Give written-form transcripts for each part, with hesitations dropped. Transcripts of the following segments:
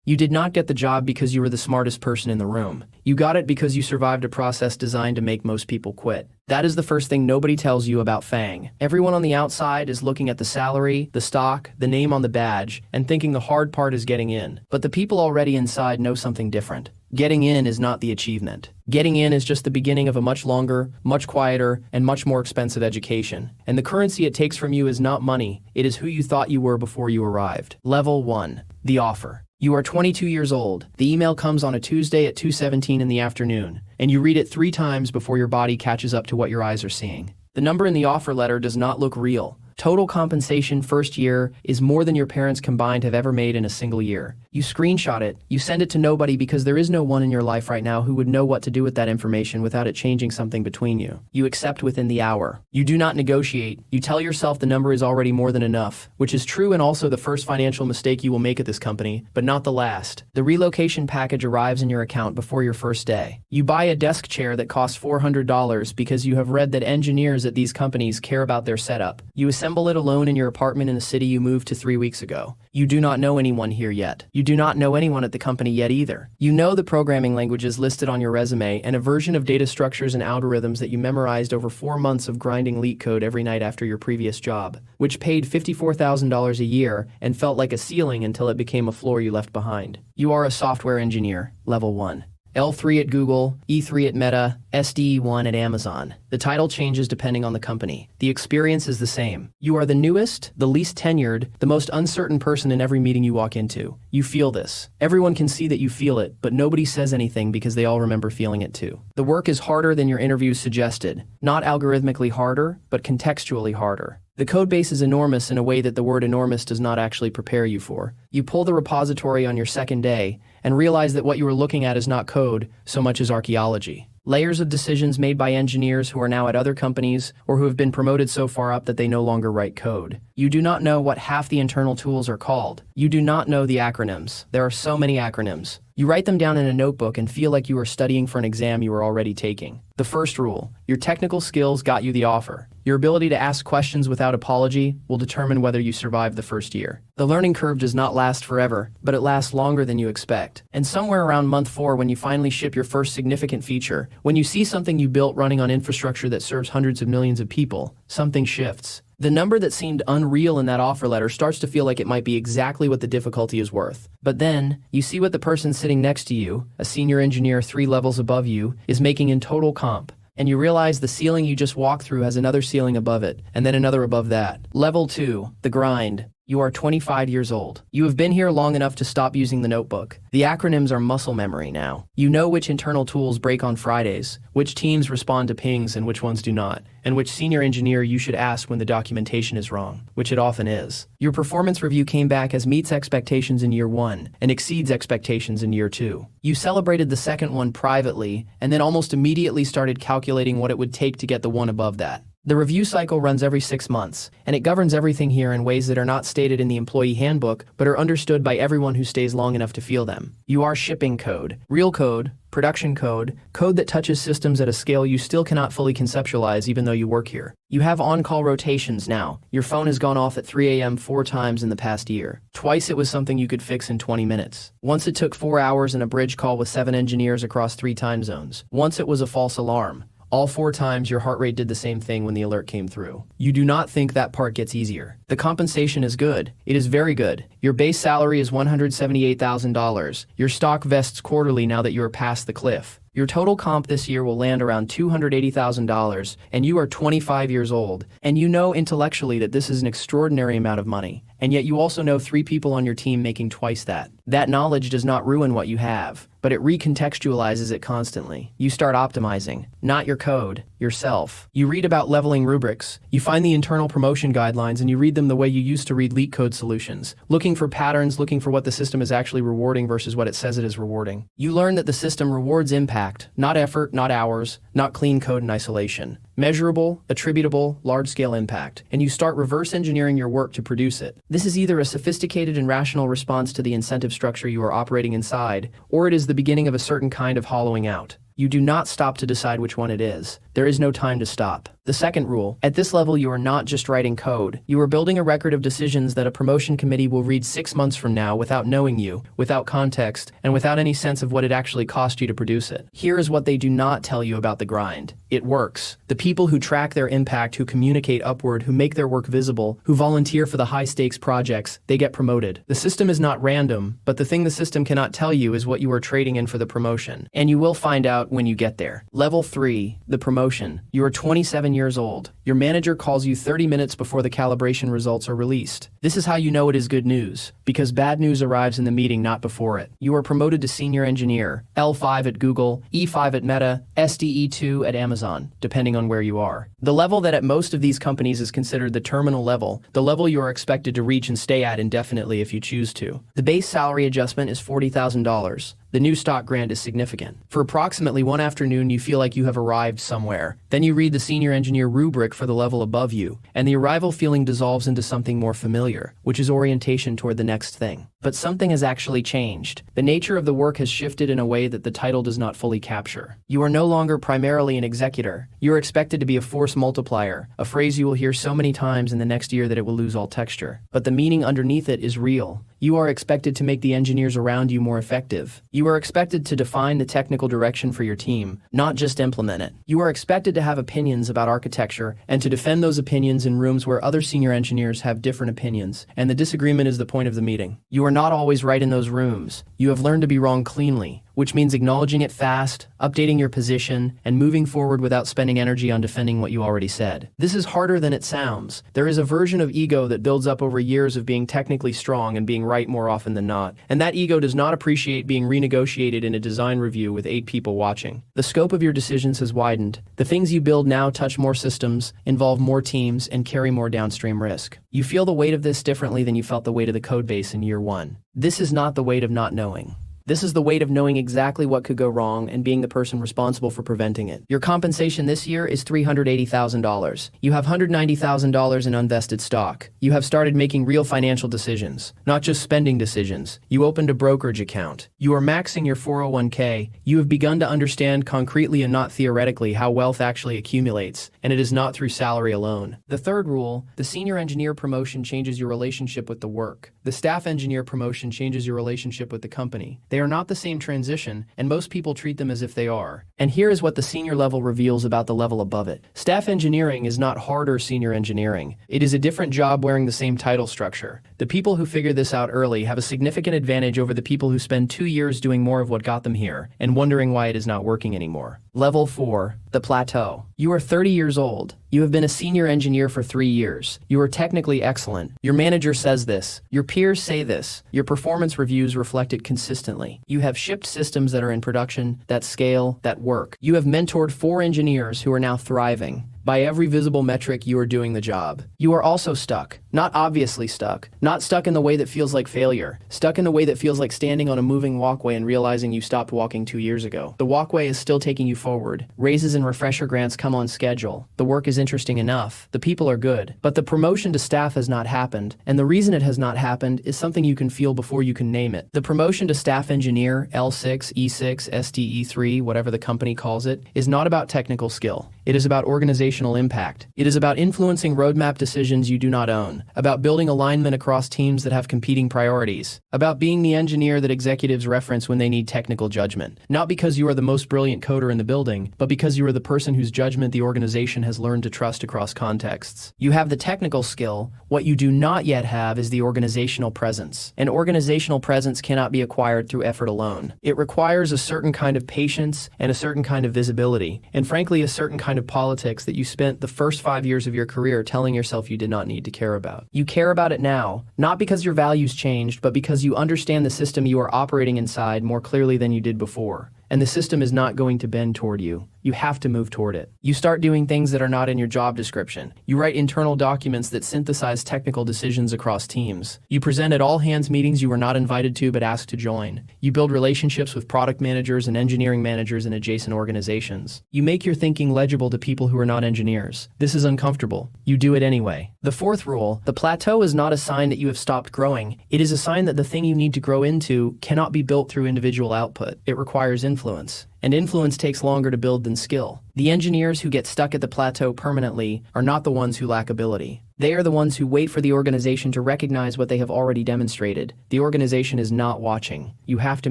You did not get the job because you were the smartest person in the room. You got it because you survived a process designed to make most people quit. That is the first thing nobody tells you about FAANG. Everyone on the outside is looking at the salary, the stock, the name on the badge, and thinking the hard part is getting in. But the people already inside know something different. Getting in is not the achievement. Getting in is just the beginning of a much longer, much quieter, and much more expensive education. And the currency it takes from you is not money, it is who you thought you were before you arrived. Level 1. The offer. You are 22 years old. The email comes on a Tuesday at 2:17 in the afternoon, and you read it 3 times before your body catches up to what your eyes are seeing. The number in the offer letter does not look real. Total compensation first year is more than your parents combined have ever made in a single year. You screenshot it, you send it to nobody because there is no one in your life right now who would know what to do with that information without it changing something between you. You accept within the hour. You do not negotiate. You tell yourself the number is already more than enough, which is true and also the first financial mistake you will make at this company, but not the last. The relocation package arrives in your account before your first day. You buy a desk chair that costs $400 because you have read that engineers at these companies care about their setup. You assemble it alone in your apartment in the city you moved to 3 weeks ago. You do not know anyone here yet. You do not know anyone at the company yet either. You know the programming languages listed on your resume and a version of data structures and algorithms that you memorized over 4 months of grinding LeetCode code every night after your previous job, which paid $54,000 a year and felt like a ceiling until it became a floor you left behind. You are a software engineer, level 1. L3 at Google, E3 at Meta, SDE1 at Amazon. The title changes depending on the company. The experience is the same. You are the newest, the least tenured, the most uncertain person in every meeting you walk into. You feel this. Everyone can see that you feel it, but nobody says anything because they all remember feeling it too. The work is harder than your interviews suggested. Not algorithmically harder, but contextually harder. The codebase is enormous in a way that the word enormous does not actually prepare you for. You pull the repository on your second day and realize that what you were looking at is not code so much as archaeology. Layers of decisions made by engineers who are now at other companies or who have been promoted so far up that they no longer write code. You do not know what half the internal tools are called. You do not know the acronyms. There are so many acronyms. You write them down in a notebook and feel like you are studying for an exam you are already taking. The first rule: your technical skills got you the offer. Your ability to ask questions without apology will determine whether you survive the first year. The learning curve does not last forever, but it lasts longer than you expect. And somewhere around month 4, when you finally ship your first significant feature, when you see something you built running on infrastructure that serves hundreds of millions of people, something shifts. The number that seemed unreal in that offer letter starts to feel like it might be exactly what the difficulty is worth. But then, you see what the person sitting next to you, a senior engineer 3 levels above you, is making in total comp. And you realize the ceiling you just walked through has another ceiling above it, and then another above that. Level 2, the grind. You are 25 years old. You have been here long enough to stop using the notebook. The acronyms are muscle memory now. You know which internal tools break on Fridays, which teams respond to pings and which ones do not, and which senior engineer you should ask when the documentation is wrong, which it often is. Your performance review came back as meets expectations in year 1 and exceeds expectations in year 2. You celebrated the second one privately and then almost immediately started calculating what it would take to get the one above that. The review cycle runs every 6 months, and it governs everything here in ways that are not stated in the employee handbook, but are understood by everyone who stays long enough to feel them. You are shipping code, real code, production code, code that touches systems at a scale you still cannot fully conceptualize even though you work here. You have on-call rotations now. Your phone has gone off at 3 a.m. 4 times in the past year. Twice it was something you could fix in 20 minutes. Once it took 4 hours in a bridge call with 7 engineers across 3 time zones. Once it was a false alarm. All 4 times your heart rate did the same thing when the alert came through. You do not think that part gets easier. The compensation is good. It is very good. Your base salary is $178,000. Your stock vests quarterly now that you are past the cliff. Your total comp this year will land around $280,000, and you are 25 years old, and you know intellectually that this is an extraordinary amount of money, and yet you also know 3 people on your team making twice that. That knowledge does not ruin what you have, but it recontextualizes it constantly. You start optimizing, not your code, yourself. You read about leveling rubrics, you find the internal promotion guidelines, and you read them the way you used to read LeetCode solutions, looking for patterns, looking for what the system is actually rewarding versus what it says it is rewarding. You learn that the system rewards impact, not effort, not hours, not clean code in isolation. Measurable, attributable, large-scale impact, and you start reverse engineering your work to produce it. This is either a sophisticated and rational response to the incentive structure you are operating inside, or it is the beginning of a certain kind of hollowing out. You do not stop to decide which one it is, There is no time to stop. The second rule, at this level you are not just writing code, you are building a record of decisions that a promotion committee will read 6 months from now without knowing you, without context, and without any sense of what it actually cost you to produce it. Here is what they do not tell you about the grind. It works. The people who track their impact, who communicate upward, who make their work visible, who volunteer for the high-stakes projects, they get promoted. The system is not random, but the thing the system cannot tell you is what you are trading in for the promotion. And you will find out when you get there. Level 3, the promotion. You are 27 years old. Your manager calls you 30 minutes before the calibration results are released. This is how you know it is good news, because bad news arrives in the meeting, not before it. You are promoted to senior engineer, L5 at Google, E5 at Meta, SDE2 at Amazon, depending on where you are. The level that at most of these companies is considered the terminal level, the level you are expected to reach and stay at indefinitely if you choose to. The base salary adjustment is $40,000. The new stock grant is significant. For approximately one afternoon, you feel like you have arrived somewhere. Then you read the senior engineer rubric for the level above you, and the arrival feeling dissolves into something more familiar, which is orientation toward the next thing. But something has actually changed. The nature of the work has shifted in a way that the title does not fully capture. You are no longer primarily an executor. You are expected to be a force multiplier, a phrase you will hear so many times in the next year that it will lose all texture. But the meaning underneath it is real. You are expected to make the engineers around you more effective. You are expected to define the technical direction for your team, not just implement it. You are expected to have opinions about architecture and to defend those opinions in rooms where other senior engineers have different opinions, and the disagreement is the point of the meeting. You are not always right in those rooms. You have learned to be wrong cleanly, which means acknowledging it fast, updating your position, and moving forward without spending energy on defending what you already said. This is harder than it sounds. There is a version of ego that builds up over years of being technically strong and being right more often than not, and that ego does not appreciate being renegotiated in a design review with 8 people watching. The scope of your decisions has widened. The things you build now touch more systems, involve more teams, and carry more downstream risk. You feel the weight of this differently than you felt the weight of the codebase in year 1. This is not the weight of not knowing. This is the weight of knowing exactly what could go wrong and being the person responsible for preventing it. Your compensation this year is $380,000. You have $190,000 in unvested stock. You have started making real financial decisions, not just spending decisions. You opened a brokerage account. You are maxing your 401k. You have begun to understand concretely and not theoretically how wealth actually accumulates, and it is not through salary alone. The third rule, the senior engineer promotion changes your relationship with the work. The staff engineer promotion changes your relationship with the company. They are not the same transition, and most people treat them as if they are. And here is what the senior level reveals about the level above it. Staff engineering is not harder senior engineering. It is a different job wearing the same title structure. The people who figure this out early have a significant advantage over the people who spend 2 years doing more of what got them here and wondering why it is not working anymore. Level 4, the plateau. You are 30 years old. You have been a senior engineer for 3 years. You are technically excellent. Your manager says this. Your peers say this. Your performance reviews reflect it consistently. You have shipped systems that are in production, that scale, that work. You have mentored 4 engineers who are now thriving. By every visible metric, you are doing the job. You are also stuck. Not obviously stuck. Not stuck in the way that feels like failure. Stuck in the way that feels like standing on a moving walkway and realizing you stopped walking 2 years ago. The walkway is still taking you forward. Raises and refresher grants come on schedule. The work is interesting enough. The people are good. But the promotion to staff has not happened. And the reason it has not happened is something you can feel before you can name it. The promotion to staff engineer, L6, E6, SDE3, whatever the company calls it, is not about technical skill. It is about organizational impact. It is about influencing roadmap decisions you do not own, about building alignment across teams that have competing priorities, about being the engineer that executives reference when they need technical judgment. Not because you are the most brilliant coder in the building, but because you are the person whose judgment the organization has learned to trust across contexts. You have the technical skill. What you do not yet have is the organizational presence. And organizational presence cannot be acquired through effort alone. It requires a certain kind of patience and a certain kind of visibility, and frankly, a certain kind of politics that you spent the first 5 years of your career telling yourself you did not need to care about. You care about it now, not because your values changed, but because you understand the system you are operating inside more clearly than you did before. And the system is not going to bend toward you. You have to move toward it. You start doing things that are not in your job description. You write internal documents that synthesize technical decisions across teams. You present at all hands meetings you were not invited to but asked to join. You build relationships with product managers and engineering managers in adjacent organizations. You make your thinking legible to people who are not engineers. This is uncomfortable. You do it anyway. The fourth rule, the plateau is not a sign that you have stopped growing. It is a sign that the thing you need to grow into cannot be built through individual output. It requires influence. and influence takes longer to build than skill. The engineers who get stuck at the plateau permanently are not the ones who lack ability. They are the ones who wait for the organization to recognize what they have already demonstrated. The organization is not watching. You have to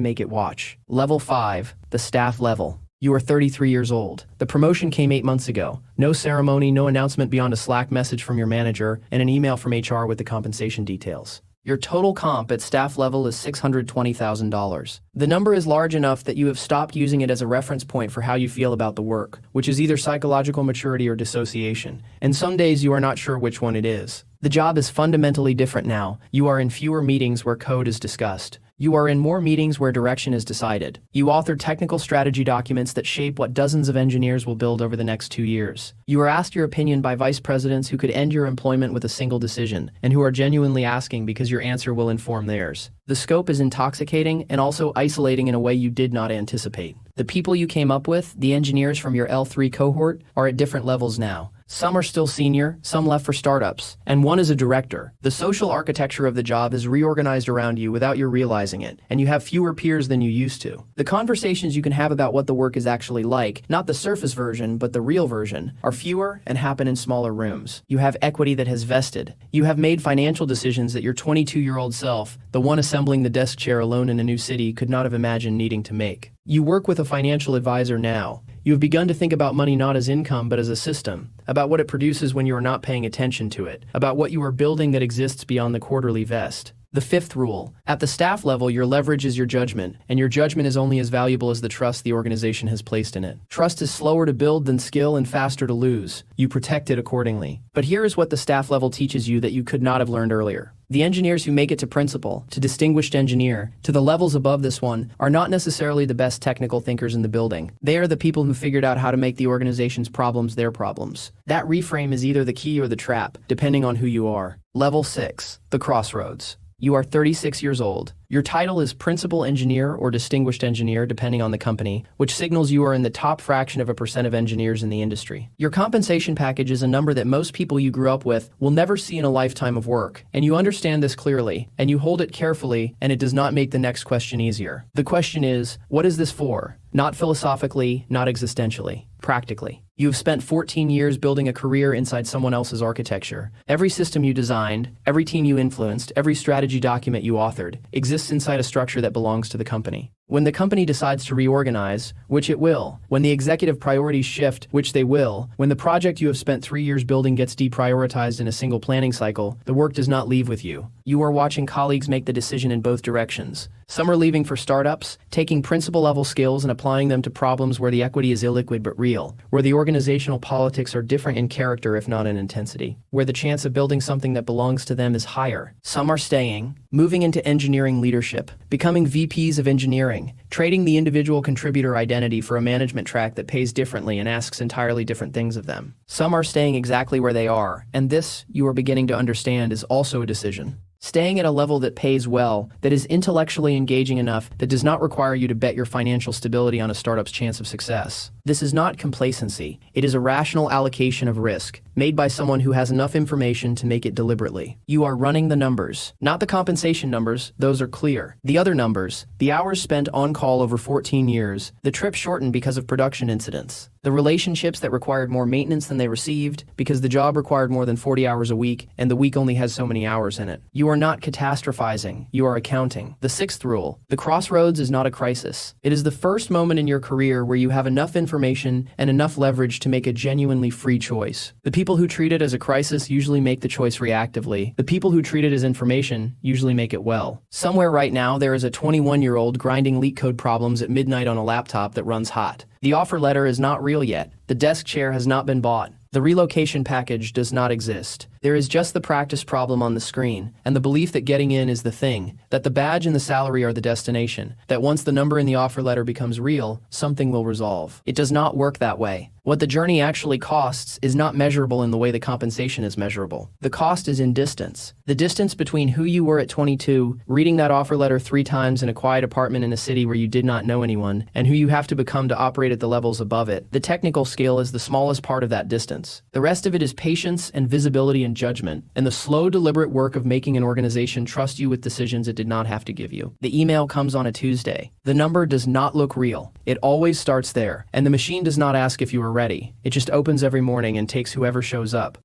make it watch. Level 5, the staff level. You are 33 years old. The promotion came 8 months ago. No ceremony, no announcement beyond a Slack message from your manager and an email from HR with the compensation details. Your total comp at staff level is $620,000. The number is large enough that you have stopped using it as a reference point for how you feel about the work, which is either psychological maturity or dissociation, and some days you are not sure which one it is. The job is fundamentally different now. You are in fewer meetings where code is discussed. You are in more meetings where direction is decided. You author technical strategy documents that shape what dozens of engineers will build over the next 2 years. You are asked your opinion by vice presidents who could end your employment with a single decision, and who are genuinely asking because your answer will inform theirs. The scope is intoxicating and also isolating in a way you did not anticipate. The people you came up with, the engineers from your L3 cohort, are at different levels now. Some are still senior, some left for startups, and one is a director. The social architecture of the job is reorganized around you without you realizing it, and you have fewer peers than you used to. The conversations you can have about what the work is actually like, not the surface version, but the real version, are fewer and happen in smaller rooms. You have equity that has vested. You have made financial decisions that your 22-year-old self, the one assembling the desk chair alone in a new city, could not have imagined needing to make. You work with a financial advisor now. You have begun to think about money not as income but as a system, about what it produces when you are not paying attention to it, about what you are building that exists beyond the quarterly vest. The 5th rule. At the staff level, your leverage is your judgment, and your judgment is only as valuable as the trust the organization has placed in it. Trust is slower to build than skill and faster to lose. You protect it accordingly. But here is what the staff level teaches you that you could not have learned earlier. The engineers who make it to principal, to distinguished engineer, to the levels above this one, are not necessarily the best technical thinkers in the building. They are the people who figured out how to make the organization's problems their problems. That reframe is either the key or the trap, depending on who you are. Level 6, the crossroads. You are 36 years old. Your title is Principal Engineer or Distinguished Engineer, depending on the company, which signals you are in the top fraction of a percent of engineers in the industry. Your compensation package is a number that most people you grew up with will never see in a lifetime of work, and you understand this clearly, and you hold it carefully, and it does not make the next question easier. The question is, what is this for? Not philosophically, not existentially, practically. You have spent 14 years building a career inside someone else's architecture. Every system you designed, every team you influenced, every strategy document you authored exists inside a structure that belongs to the company. When the company decides to reorganize, which it will, when the executive priorities shift, which they will, when the project you have spent 3 years building gets deprioritized in a single planning cycle, the work does not leave with you. You are watching colleagues make the decision in both directions. Some are leaving for startups, taking principal-level skills and applying them to problems where the equity is illiquid but real, where the organizational politics are different in character if not in intensity, where the chance of building something that belongs to them is higher. Some are staying, moving into engineering leadership, becoming VPs of engineering, trading the individual contributor identity for a management track that pays differently and asks entirely different things of them. Some are staying exactly where they are, and this, you are beginning to understand, is also a decision. Staying at a level that pays well, that is intellectually engaging enough, that does not require you to bet your financial stability on a startup's chance of success. This is not complacency. It is a rational allocation of risk, made by someone who has enough information to make it deliberately. You are running the numbers, not the compensation numbers, those are clear. The other numbers, the hours spent on call over 14 years, the trip shortened because of production incidents, the relationships that required more maintenance than they received because the job required more than 40 hours a week and the week only has so many hours in it. You are not catastrophizing, you are accounting. The 6th rule, the crossroads is not a crisis. It is the first moment in your career where you have enough information and enough leverage to make a genuinely free choice. The people who treat it as a crisis usually make the choice reactively. The people who treat it as information usually make it well. Somewhere right now there is a 21-year-old grinding leak code problems at midnight on a laptop that runs hot. The offer letter is not real yet. The desk chair has not been bought. The relocation package does not exist. There is just the practice problem on the screen, and the belief that getting in is the thing, that the badge and the salary are the destination, that once the number in the offer letter becomes real, something will resolve. It does not work that way. What the journey actually costs is not measurable in the way the compensation is measurable. The cost is in distance. The distance between who you were at 22, reading that offer letter 3 times in a quiet apartment in a city where you did not know anyone, and who you have to become to operate at the levels above it. The technical skill is the smallest part of that distance. The rest of it is patience and visibility and judgment, and the slow, deliberate work of making an organization trust you with decisions it did not have to give you. The email comes on a Tuesday. The number does not look real. It always starts there, and the machine does not ask if you are ready. It just opens every morning and takes whoever shows up.